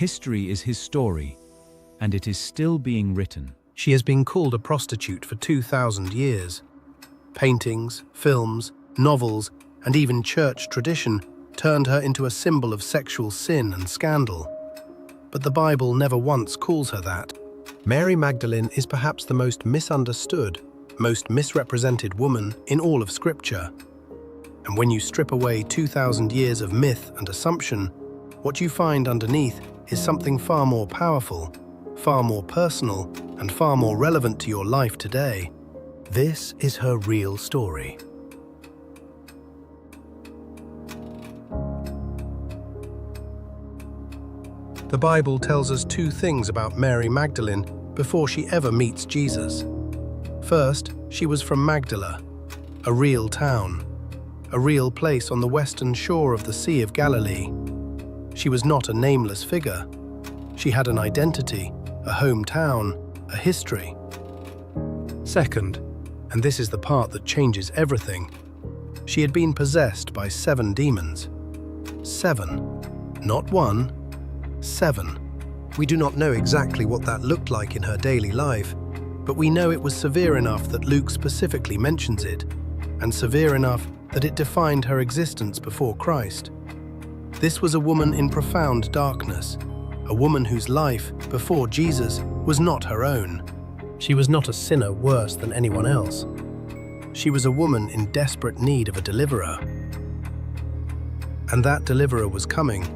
History is his story, and it is still being written. She has been called a prostitute for 2,000 years. Paintings, films, novels, and even church tradition turned her into a symbol of sexual sin and scandal. But the Bible never once calls her that. Mary Magdalene is perhaps the most misunderstood, most misrepresented woman in all of Scripture. And when you strip away 2,000 years of myth and assumption, what you find underneath is something far more powerful, far more personal, and far more relevant to your life today. This is her real story. The Bible tells us two things about Mary Magdalene before she ever meets Jesus. First, she was from Magdala, a real town, a real place on the western shore of the Sea of Galilee. She was not a nameless figure. She had an identity, a hometown, a history. Second, and this is the part that changes everything, she had been possessed by 7 demons. 7. Not 1, 7. We do not know exactly what that looked like in her daily life, but we know it was severe enough that Luke specifically mentions it, and severe enough that it defined her existence before Christ. This was a woman in profound darkness, a woman whose life, before Jesus, was not her own. She was not a sinner worse than anyone else. She was a woman in desperate need of a deliverer. And that deliverer was coming.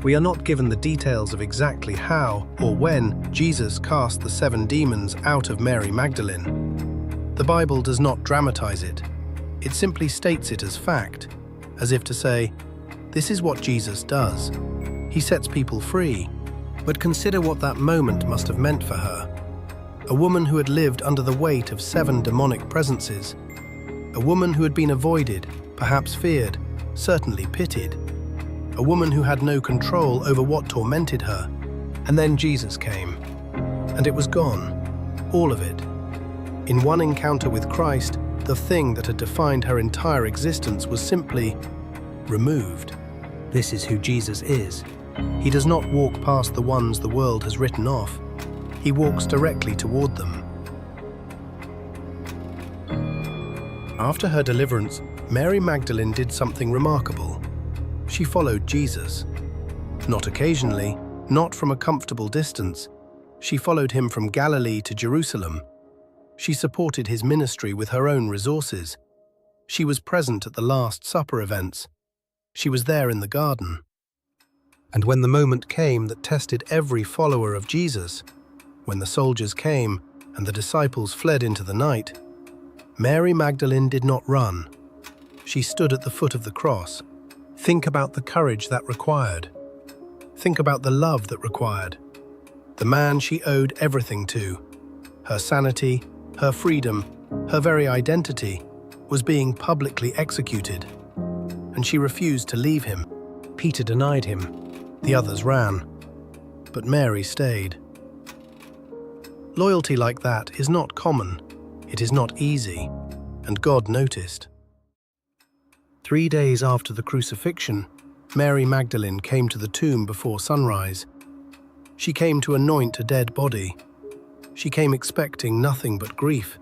We are not given the details of exactly how or when Jesus cast the 7 demons out of Mary Magdalene. The Bible does not dramatize it. It simply states it as fact, as if to say, this is what Jesus does. He sets people free. But consider what that moment must have meant for her. A woman who had lived under the weight of 7 demonic presences. A woman who had been avoided, perhaps feared, certainly pitied. A woman who had no control over what tormented her. And then Jesus came, and it was gone, all of it. In one encounter with Christ, the thing that had defined her entire existence was simply removed. This is who Jesus is. He does not walk past the ones the world has written off. He walks directly toward them. After her deliverance, Mary Magdalene did something remarkable. She followed Jesus. Not occasionally, not from a comfortable distance. She followed him from Galilee to Jerusalem. She supported his ministry with her own resources. She was present at the Last Supper events. She was there in the garden. And when the moment came that tested every follower of Jesus, when the soldiers came and the disciples fled into the night, Mary Magdalene did not run. She stood at the foot of the cross. Think about the courage that required. Think about the love that required. The man she owed everything to, her sanity, her freedom, her very identity, was being publicly executed. And she refused to leave him. Peter denied him. The others ran. But Mary stayed. Loyalty like that is not common. It is not easy. And God noticed. 3 days after the crucifixion, Mary Magdalene came to the tomb before sunrise. She came to anoint a dead body. She came expecting nothing but grief.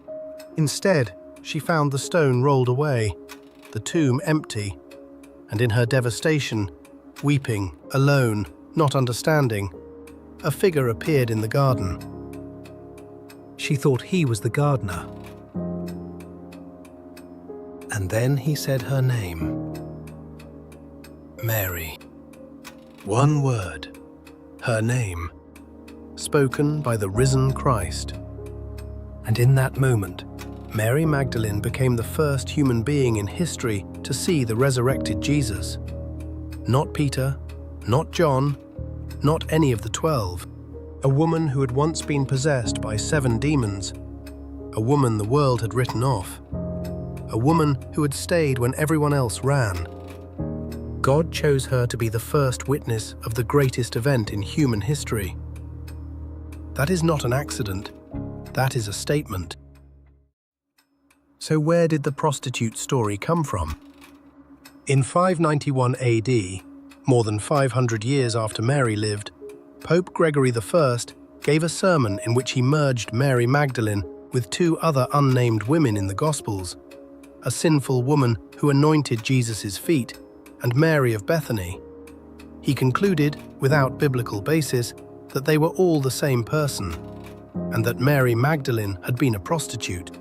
Instead, she found the stone rolled away, the tomb empty, and in her devastation, weeping, alone, not understanding, a figure appeared in the garden. She thought he was the gardener. And then he said her name. Mary. One word. Her name. Spoken by the risen Christ. And in that moment, Mary Magdalene became the first human being in history to see the resurrected Jesus. Not Peter, not John, not any of the 12. A woman who had once been possessed by 7 demons. A woman the world had written off. A woman who had stayed when everyone else ran. God chose her to be the first witness of the greatest event in human history. That is not an accident. That is a statement. So where did the prostitute story come from? In 591 AD, More than 500 years after Mary lived, Pope Gregory I gave a sermon in which he merged Mary Magdalene with two other unnamed women in the Gospels, a sinful woman who anointed Jesus' feet and Mary of Bethany. He concluded, without biblical basis, that they were all the same person, and that Mary Magdalene had been a prostitute.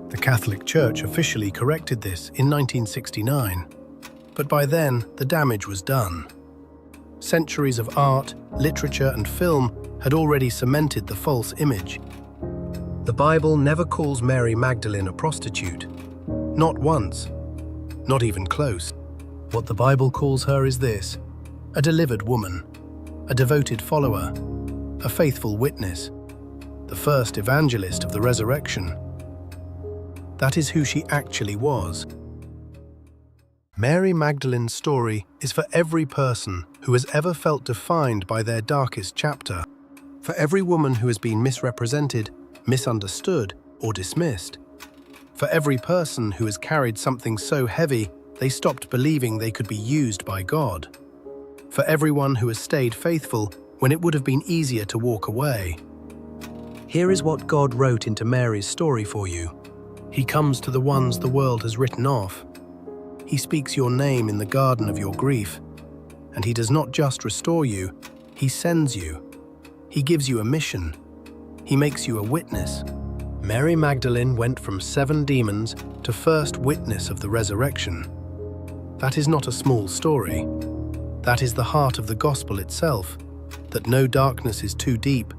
The Catholic Church officially corrected this in 1969, but by then the damage was done. Centuries of art, literature, and film had already cemented the false image. The Bible never calls Mary Magdalene a prostitute. Not once. Not even close. What the Bible calls her is this: a delivered woman, a devoted follower, a faithful witness, the first evangelist of the resurrection. That is who she actually was. Mary Magdalene's story is for every person who has ever felt defined by their darkest chapter, for every woman who has been misrepresented, misunderstood, or dismissed, for every person who has carried something so heavy they stopped believing they could be used by God, for everyone who has stayed faithful when it would have been easier to walk away. Here is what God wrote into Mary's story for you. He comes to the ones the world has written off. He speaks your name in the garden of your grief, and he does not just restore you, he sends you. He gives you a mission. He makes you a witness. Mary Magdalene went from 7 demons to first witness of the resurrection. That is not a small story. That is the heart of the gospel itself, that no darkness is too deep,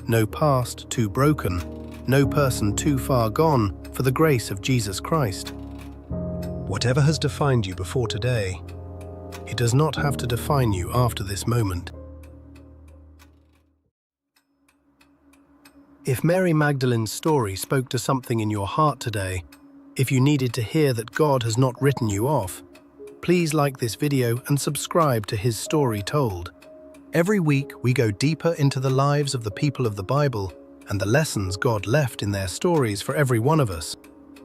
no past too broken, no person too far gone for the grace of Jesus Christ. Whatever has defined you before today, it does not have to define you after this moment. If Mary Magdalene's story spoke to something in your heart today, if you needed to hear that God has not written you off, please like this video and subscribe to His Story Told. Every week we go deeper into the lives of the people of the Bible and the lessons God left in their stories for every one of us.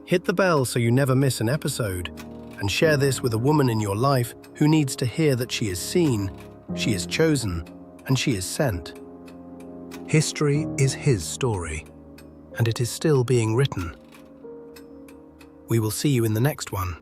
Hit the bell so you never miss an episode, and share this with a woman in your life who needs to hear that she is seen, she is chosen, and she is sent. History is His story, and it is still being written. We will see you in the next one.